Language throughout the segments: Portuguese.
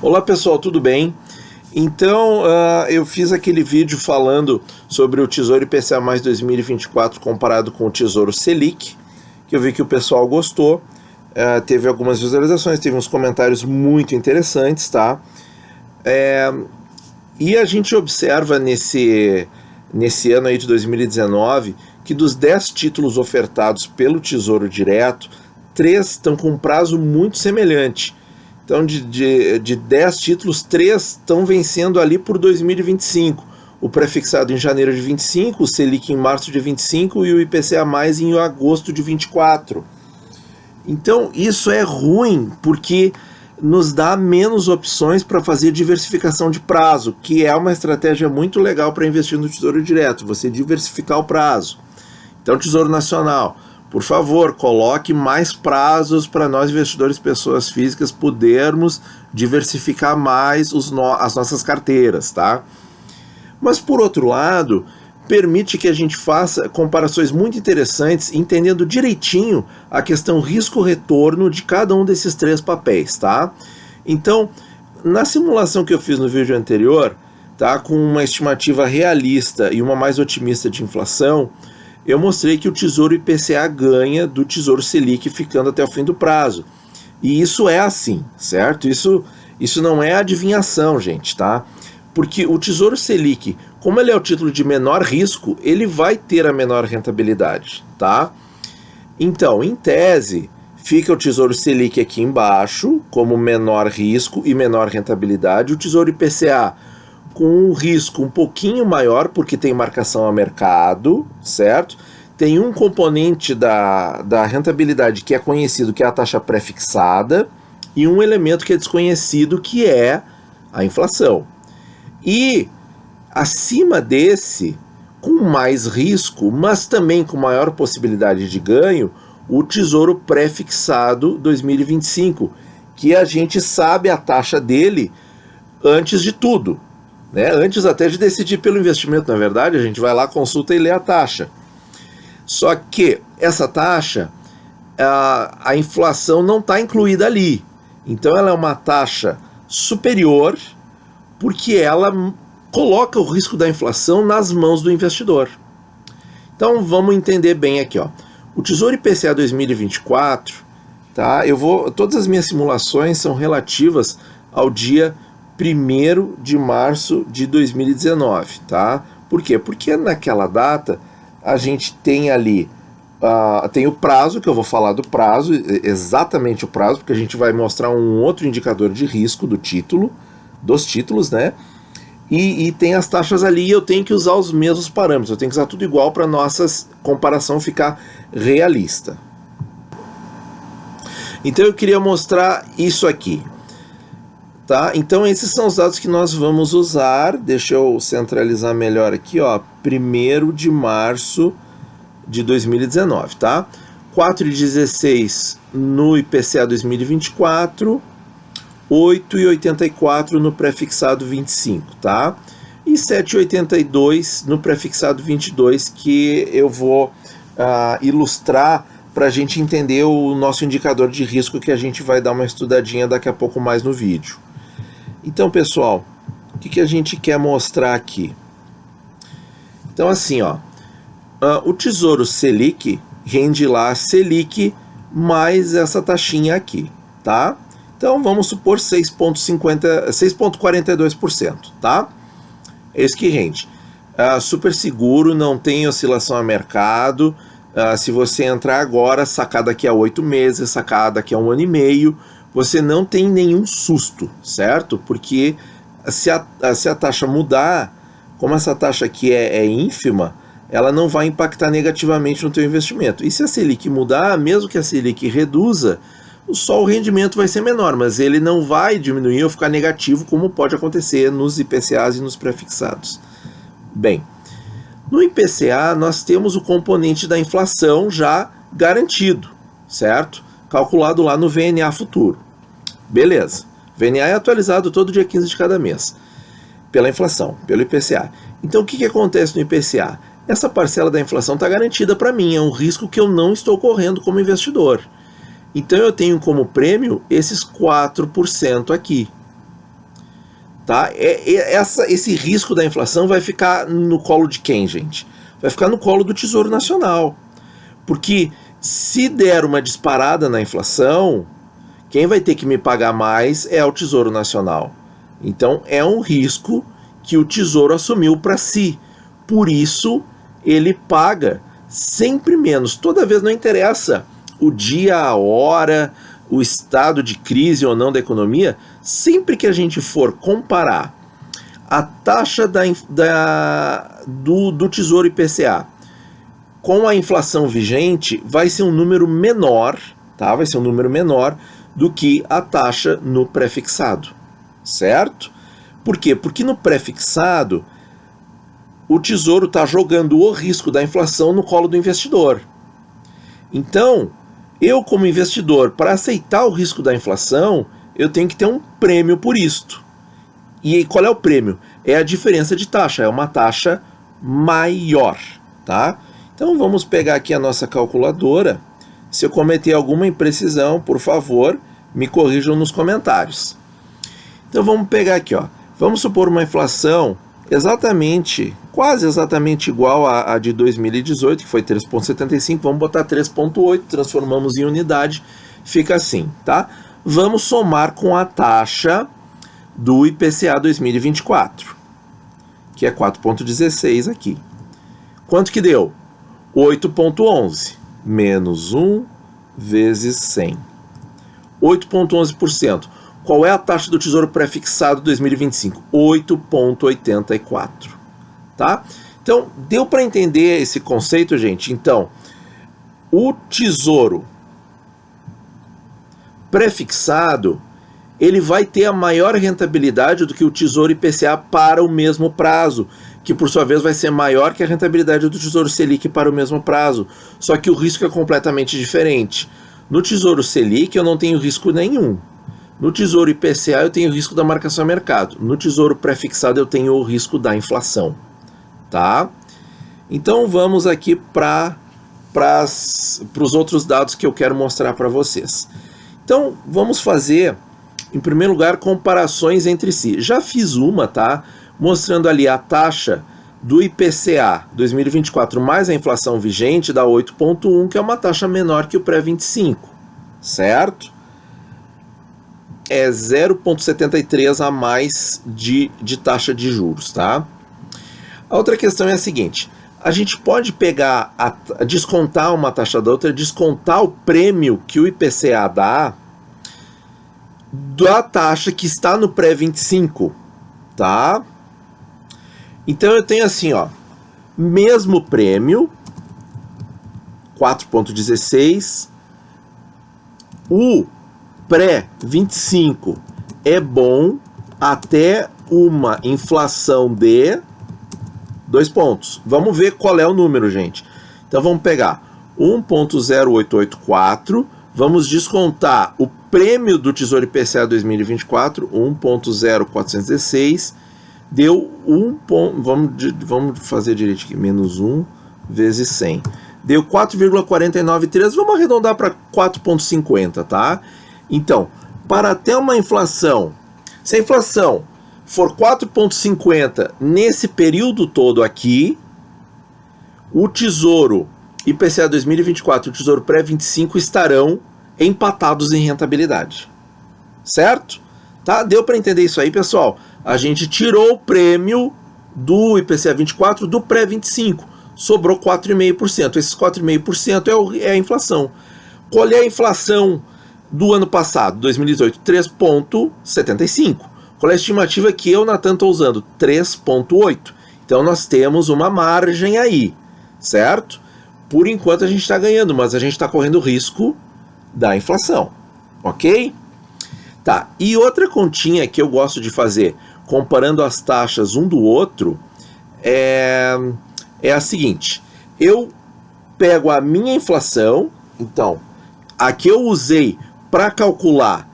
Olá pessoal, tudo bem? Então eu fiz aquele vídeo falando sobre o Tesouro IPCA mais 2024 comparado com o Tesouro Selic, que eu vi que o pessoal gostou, teve algumas visualizações, teve uns comentários muito interessantes, tá? E a gente observa nesse ano aí de 2019 que dos 10 títulos ofertados pelo Tesouro Direto, 3 estão com um prazo muito semelhante. Então, de 10 títulos, 3 estão vencendo ali por 2025. O prefixado em janeiro de 25, o Selic em março de 25 e o IPCA mais em agosto de 24. Então, isso é ruim, porque nos dá menos opções para fazer diversificação de prazo, que é uma estratégia muito legal para investir no Tesouro Direto, você diversificar o prazo. Então, Tesouro Nacional, por favor, coloque mais prazos para nós investidores, pessoas físicas, podermos diversificar mais as nossas carteiras, tá? Mas, por outro lado, permite que a gente faça comparações muito interessantes, entendendo direitinho a questão risco-retorno de cada um desses 3 papéis, tá? Então, na simulação que eu fiz no vídeo anterior, tá, com uma estimativa realista e uma mais otimista de inflação, eu mostrei que o Tesouro IPCA ganha do Tesouro Selic ficando até o fim do prazo. E isso é assim, certo? Isso não é adivinhação, gente, tá? Porque o Tesouro Selic, como ele é o título de menor risco, ele vai ter a menor rentabilidade, tá? Então, em tese, fica o Tesouro Selic aqui embaixo, como menor risco e menor rentabilidade. O Tesouro IPCA com um risco um pouquinho maior, porque tem marcação a mercado, certo? Tem um componente da rentabilidade que é conhecido, que é a taxa pré-fixada, e um elemento que é desconhecido, que é a inflação. E acima desse, com mais risco, mas também com maior possibilidade de ganho, o Tesouro Pré-fixado 2025, que a gente sabe a taxa dele antes de tudo. Né? Antes até de decidir pelo investimento, na verdade, a gente vai lá, consulta e lê a taxa. Só que essa taxa, a inflação não está incluída ali. Então ela é uma taxa superior, porque ela coloca o risco da inflação nas mãos do investidor. Então vamos entender bem aqui, ó. O Tesouro IPCA 2024, tá? Todas as minhas simulações são relativas ao dia 1º de março de 2019, tá? Por quê? Porque naquela data a gente tem ali, tem o prazo, que eu vou falar do prazo, exatamente o prazo, porque a gente vai mostrar um outro indicador de risco dos títulos, né? E tem as taxas ali, e eu tenho que usar os mesmos parâmetros, eu tenho que usar tudo igual para nossa comparação ficar realista. Então eu queria mostrar isso aqui. Tá? Então esses são os dados que nós vamos usar. Deixa eu centralizar melhor aqui, ó. 1º de março de 2019, tá? 4,16 no IPCA 2024, 8,84 no prefixado 25, tá? E 7,82 no prefixado 22, que eu vou ilustrar para a gente entender o nosso indicador de risco, que a gente vai dar uma estudadinha daqui a pouco mais no vídeo. Então, pessoal, o que a gente quer mostrar aqui? Então, assim, ó, o Tesouro Selic rende lá Selic mais essa taxinha aqui, tá? Então, vamos supor 6,42%, tá? É isso que rende. Super seguro, não tem oscilação a mercado. Se você entrar agora, sacar daqui a 8 meses, sacar daqui a 1 ano e meio, você não tem nenhum susto, certo? Porque se a taxa mudar, como essa taxa aqui é ínfima, ela não vai impactar negativamente no teu investimento. E se a Selic mudar, mesmo que a Selic reduza, só o rendimento vai ser menor, mas ele não vai diminuir ou ficar negativo, como pode acontecer nos IPCAs e nos prefixados. Bem, no IPCA nós temos o componente da inflação já garantido, certo? Calculado lá no VNA futuro. Beleza. VNA é atualizado todo dia 15 de cada mês, pela inflação, pelo IPCA. Então o que acontece no IPCA? essa parcela da inflação está garantida para mim, é um risco que eu não estou correndo como investidor. Então eu tenho como prêmio esses 4% aqui. Tá? Esse risco da inflação vai ficar no colo de quem, gente? Vai ficar no colo do Tesouro Nacional. Porque se der uma disparada na inflação, quem vai ter que me pagar mais é o Tesouro Nacional. Então é um risco que o Tesouro assumiu para si. Por isso ele paga sempre menos. Toda vez, não interessa o dia, a hora, o estado de crise ou não da economia, sempre que a gente for comparar a taxa do Tesouro IPCA com a inflação vigente, vai ser um número menor, tá? Vai ser um número menor do que a taxa no pré-fixado, certo? Por quê? Porque no pré-fixado, o Tesouro está jogando o risco da inflação no colo do investidor. Então, eu como investidor, para aceitar o risco da inflação, eu tenho que ter um prêmio por isto. E qual é o prêmio? É a diferença de taxa, é uma taxa maior, tá? Então vamos pegar aqui a nossa calculadora. Se eu cometer alguma imprecisão, por favor, me corrijam nos comentários. Então vamos pegar aqui, ó. Vamos supor uma inflação quase exatamente igual à de 2018, que foi 3,75, vamos botar 3,8, transformamos em unidade, fica assim, tá? Vamos somar com a taxa do IPCA 2024, que é 4,16 aqui. Quanto que deu? 8,11 menos 1 vezes 100. 8,11%. Qual é a taxa do Tesouro Pré-fixado 2025? 8,84. Tá? Então, deu para entender esse conceito, gente? Então, o Tesouro Pré-fixado, ele vai ter a maior rentabilidade do que o Tesouro IPCA para o mesmo prazo, que por sua vez vai ser maior que a rentabilidade do Tesouro Selic para o mesmo prazo. Só que o risco é completamente diferente. No Tesouro Selic eu não tenho risco nenhum. No Tesouro IPCA eu tenho risco da marcação a mercado. No Tesouro Pré-fixado eu tenho o risco da inflação. Tá? Então vamos aqui para os outros dados que eu quero mostrar para vocês. Então vamos fazer, em primeiro lugar, comparações entre si. Já fiz uma, tá? Mostrando ali a taxa do IPCA 2024 mais a inflação vigente dá 8,1, que é uma taxa menor que o pré-25, certo? É 0,73 a mais de taxa de juros, tá? A outra questão é a seguinte: a gente pode pegar, descontar uma taxa da outra, descontar o prêmio que o IPCA dá da taxa que está no pré-25, tá? Então eu tenho assim, ó, mesmo prêmio, 4,16, o pré-25 é bom até uma inflação de 2 pontos. Vamos ver qual é o número, gente. Então vamos pegar 1,0884, vamos descontar o prêmio do Tesouro IPCA 2024, 1,0416, deu 1 ponto, vamos fazer direito aqui, menos 1 vezes 100. Deu 4,493, vamos arredondar para 4,50, tá? Então, para ter uma inflação, se a inflação for 4,50 nesse período todo aqui, o Tesouro IPCA 2024 e o Tesouro Pré-25 estarão empatados em rentabilidade. Certo? Tá? Deu para entender isso aí, pessoal? A gente tirou o prêmio do IPCA 24 do Pré-25. Sobrou 4,5%. Esses 4,5% é a inflação. Qual é a inflação do ano passado, 2018? 3,75%. Qual é a estimativa que eu, Natan, estou usando? 3,8%. Então nós temos uma margem aí, certo? Por enquanto a gente está ganhando, mas a gente está correndo risco da inflação, ok? Tá, e outra continha que eu gosto de fazer, comparando as taxas um do outro, é a seguinte: eu pego a minha inflação, então, a que eu usei para calcular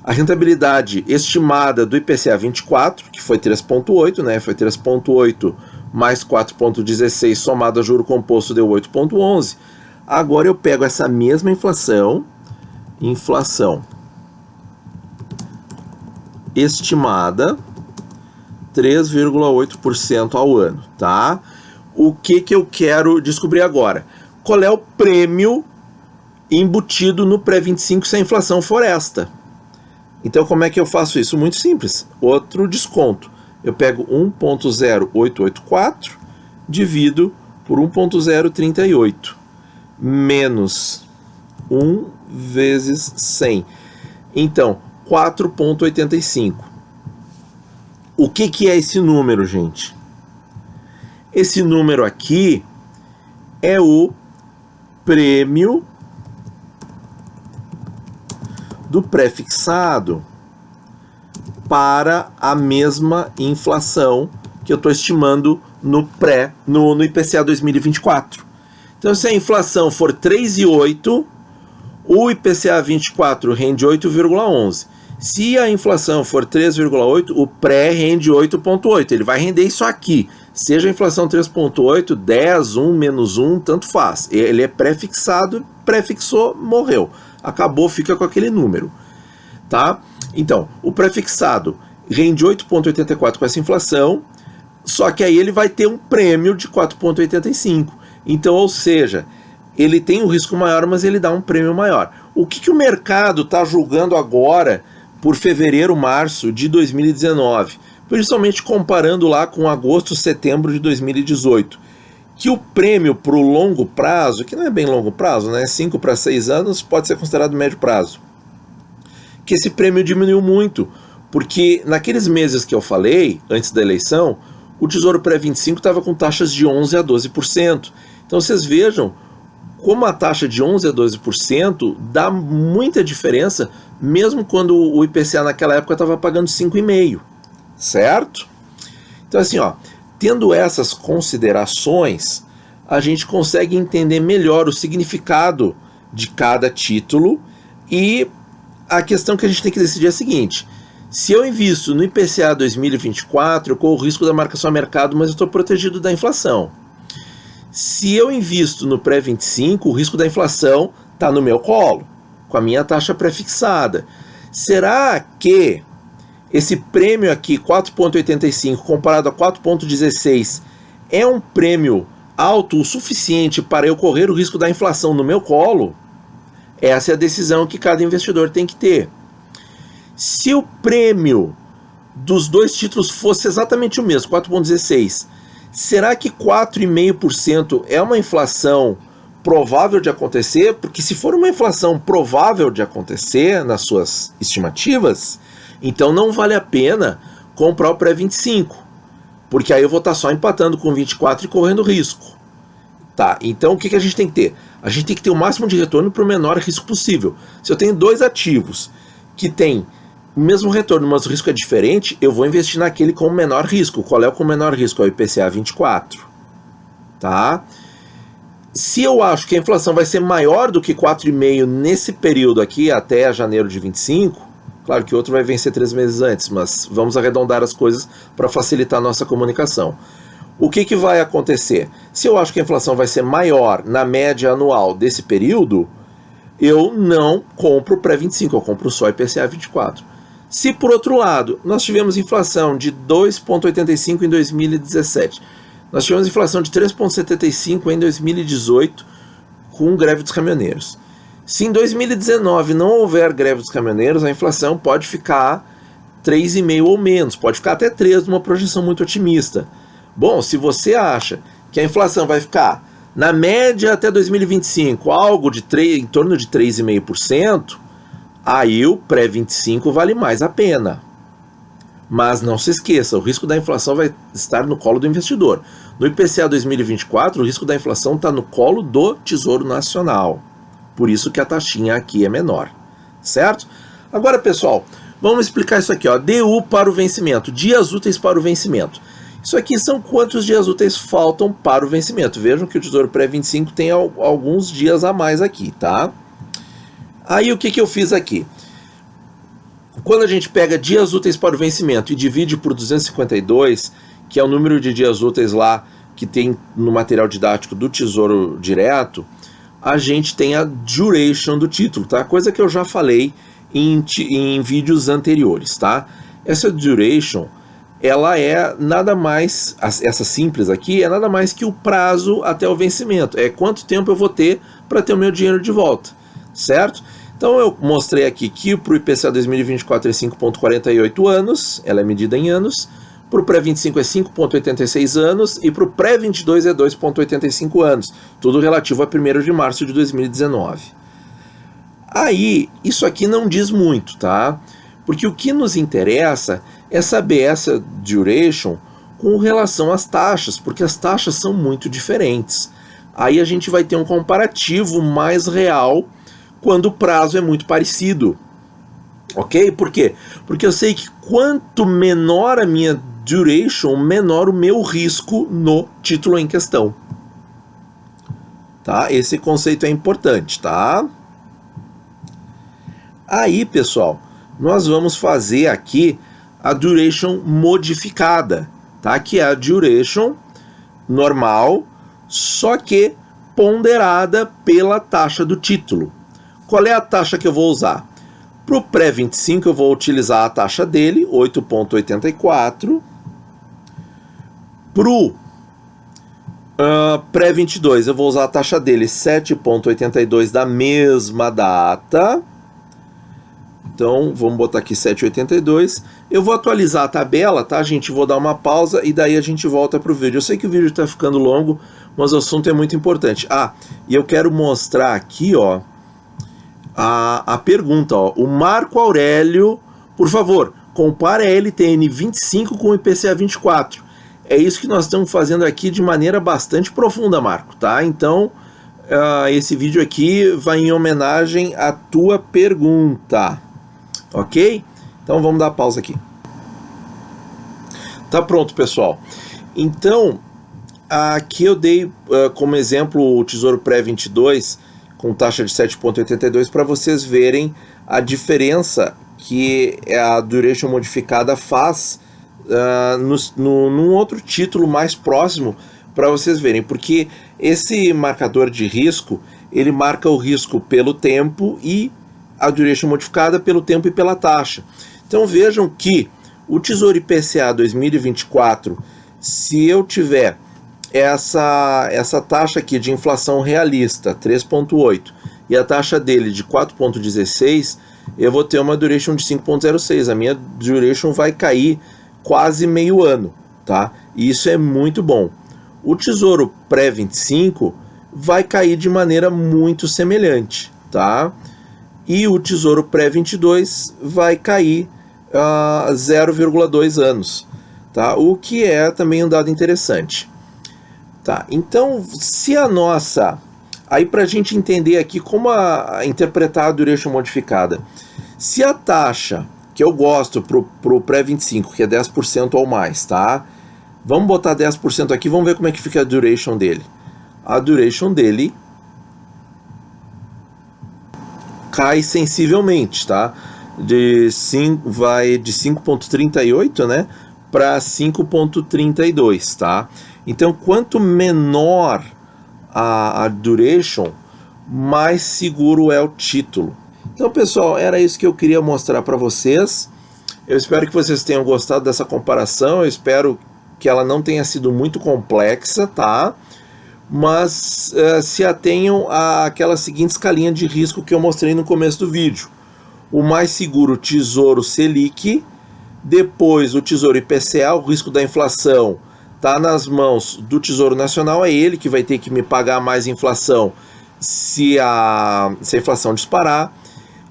A rentabilidade estimada do IPCA 24, que foi 3,8, né? Foi 3,8 mais 4,16 somado a juro composto deu 8,11. Agora eu pego essa mesma inflação estimada 3,8% ao ano, tá? O que eu quero descobrir agora? Qual é o prêmio embutido no pré-25 se a inflação for esta? Então, como é que eu faço isso? Muito simples. Outro desconto. Eu pego 1,0884, divido por 1,038, menos 1 vezes 100. Então, 4,85. O que é esse número, gente? Esse número aqui é o prêmio do pré-fixado para a mesma inflação que eu estou estimando no IPCA 2024. Então, se a inflação for 3,8, o IPCA 24 rende 8,11. Se a inflação for 3,8, o pré rende 8,8. Ele vai render isso aqui. Seja a inflação 3,8, 10, 1, menos 1, tanto faz. Ele é pré-fixado, pré-fixou, morreu. Acabou, fica com aquele número. Tá? Então, o pré-fixado rende 8,84 com essa inflação, só que aí ele vai ter um prêmio de 4,85. Então, ou seja, ele tem um risco maior, mas ele dá um prêmio maior. O que o mercado está julgando agora por fevereiro, março de 2019, principalmente comparando lá com agosto, setembro de 2018, que o prêmio para o longo prazo, que não é bem longo prazo, né, 5 para 6 anos, pode ser considerado médio prazo, que esse prêmio diminuiu muito, porque naqueles meses que eu falei, antes da eleição, o Tesouro Pré-25 estava com taxas de 11% a 12%. Então vocês vejam como a taxa de 11% a 12% dá muita diferença, mesmo quando o IPCA naquela época estava pagando 5,5%, certo? Então assim, ó, tendo essas considerações, a gente consegue entender melhor o significado de cada título, e a questão que a gente tem que decidir é a seguinte: se eu invisto no IPCA 2024, eu corro o risco da marcação a mercado, mas eu estou protegido da inflação. Se eu invisto no pré-25, o risco da inflação está no meu colo, com a minha taxa pré-fixada. Será que esse prêmio aqui, 4,85, comparado a 4,16, é um prêmio alto o suficiente para eu correr o risco da inflação no meu colo? Essa é a decisão que cada investidor tem que ter. Se o prêmio dos dois títulos fosse exatamente o mesmo, 4,16, será que 4,5% é uma inflação provável de acontecer? Porque se for uma inflação provável de acontecer nas suas estimativas, então não vale a pena comprar o pré-25, porque aí eu vou estar só empatando com 24 e correndo risco. Tá, então o que a gente tem que ter? A gente tem que ter o máximo de retorno para o menor risco possível. Se eu tenho dois ativos que têm o mesmo retorno, mas o risco é diferente, eu vou investir naquele com o menor risco. Qual é o com o menor risco? É o IPCA 24. Tá? Se eu acho que a inflação vai ser maior do que 4,5% nesse período aqui, até janeiro de 25, claro que o outro vai vencer 3 meses antes, mas vamos arredondar as coisas para facilitar a nossa comunicação. O que vai acontecer? Se eu acho que a inflação vai ser maior na média anual desse período, eu não compro pré-25, eu compro só IPCA 24. Se, por outro lado, nós tivemos inflação de 2,85 em 2017, nós tivemos inflação de 3,75 em 2018 com greve dos caminhoneiros. Se em 2019 não houver greve dos caminhoneiros, a inflação pode ficar 3,5 ou menos, pode ficar até 3 numa projeção muito otimista. Bom, se você acha que a inflação vai ficar, na média até 2025, algo de em torno de 3,5%, aí o pré-25 vale mais a pena. Mas não se esqueça, o risco da inflação vai estar no colo do investidor. No IPCA 2024, o risco da inflação está no colo do Tesouro Nacional. Por isso que a taxinha aqui é menor. Certo? Agora, pessoal, vamos explicar isso aqui, ó. DU para o vencimento, dias úteis para o vencimento. Isso aqui são quantos dias úteis faltam para o vencimento. Vejam que o Tesouro Pré-25 tem alguns dias a mais aqui, tá? Aí o que eu fiz aqui? Quando a gente pega dias úteis para o vencimento e divide por 252, que é o número de dias úteis lá que tem no material didático do Tesouro Direto, a gente tem a duration do título, tá? Coisa que eu já falei em vídeos anteriores, tá? Essa duration, ela é nada mais, essa simples aqui, é nada mais que o prazo até o vencimento. É quanto tempo eu vou ter para ter o meu dinheiro de volta, certo? Então eu mostrei aqui que para o IPCA 2024 é 5,48 anos, ela é medida em anos, para o pré-25 é 5,86 anos e para o pré-22 é 2,85 anos, tudo relativo a 1º de março de 2019. Aí, isso aqui não diz muito, tá? Porque o que nos interessa é saber essa duration com relação às taxas, porque as taxas são muito diferentes. Aí a gente vai ter um comparativo mais real quando o prazo é muito parecido. Ok? Por quê? Porque eu sei que quanto menor a minha duration, menor o meu risco no título em questão. Tá? Esse conceito é importante, tá? Aí, pessoal, nós vamos fazer aqui a duration modificada, tá? Que é a duration normal, só que ponderada pela taxa do título. Qual é a taxa que eu vou usar? Para o pré-25 eu vou utilizar a taxa dele, 8,84. Para o pré-22 eu vou usar a taxa dele, 7,82 da mesma data. Então, vamos botar aqui 7,82. Eu vou atualizar a tabela, tá, gente? Vou dar uma pausa e daí a gente volta para o vídeo. Eu sei que o vídeo está ficando longo, mas o assunto é muito importante. Ah, e eu quero mostrar aqui, ó, a pergunta, ó. O Marco Aurélio, por favor, compare a LTN 25 com o IPCA 24. É isso que nós estamos fazendo aqui de maneira bastante profunda, Marco, tá? Então, esse vídeo aqui vai em homenagem à tua pergunta. Ok? Então vamos dar pausa aqui. Tá pronto, pessoal. Então, aqui eu dei como exemplo o Tesouro Pré-22 com taxa de 7,82 para vocês verem a diferença que a duration modificada faz num outro título mais próximo, para vocês verem, porque esse marcador de risco, ele marca o risco pelo tempo e a duration modificada pelo tempo e pela taxa. Então vejam que o Tesouro IPCA 2024, se eu tiver essa taxa aqui de inflação realista, 3,8, e a taxa dele de 4,16, eu vou ter uma duration de 5,06. A minha duration vai cair quase meio ano, tá? E isso é muito bom. O Tesouro Pré-25 vai cair de maneira muito semelhante, tá? E o Tesouro Pré-22 vai cair 0,2 anos, tá? O que é também um dado interessante. Tá, então, se a nossa... Aí, para a gente entender aqui como interpretar a duration modificada. Se a taxa que eu gosto para o pré-25, que é 10% ou mais, tá? Vamos botar 10% aqui, vamos ver como é que fica a duration dele. A duration dele cai sensivelmente, tá? Vai de 5,38, né, para 5,32, tá? Então, quanto menor a duration, mais seguro é o título. Então, pessoal, era isso que eu queria mostrar para vocês. Eu espero que vocês tenham gostado dessa comparação. Eu espero que ela não tenha sido muito complexa, tá? Mas se atenham àquela seguinte escalinha de risco que eu mostrei no começo do vídeo. O mais seguro, Tesouro Selic. Depois, o Tesouro IPCA, o risco da inflação está nas mãos do Tesouro Nacional. É ele que vai ter que me pagar mais inflação se a inflação disparar.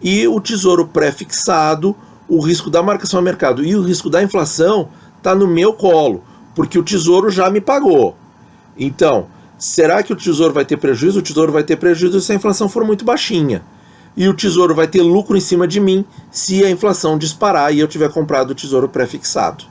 E o Tesouro Pré-fixado, o risco da marcação a mercado e o risco da inflação está no meu colo, porque o Tesouro já me pagou. Então, será que o Tesouro vai ter prejuízo? O Tesouro vai ter prejuízo se a inflação for muito baixinha. E o Tesouro vai ter lucro em cima de mim se a inflação disparar e eu tiver comprado o Tesouro Pré-fixado.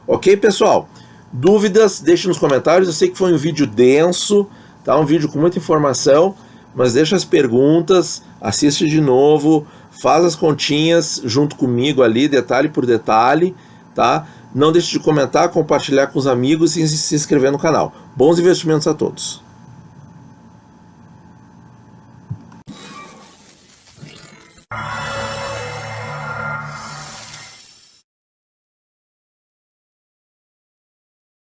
Ok, pessoal? Dúvidas? Deixe nos comentários. Eu sei que foi um vídeo denso, tá? Um vídeo com muita informação, mas deixa as perguntas, assiste de novo, faz as continhas junto comigo ali, detalhe por detalhe, tá? Não deixe de comentar, compartilhar com os amigos e se inscrever no canal. Bons investimentos a todos!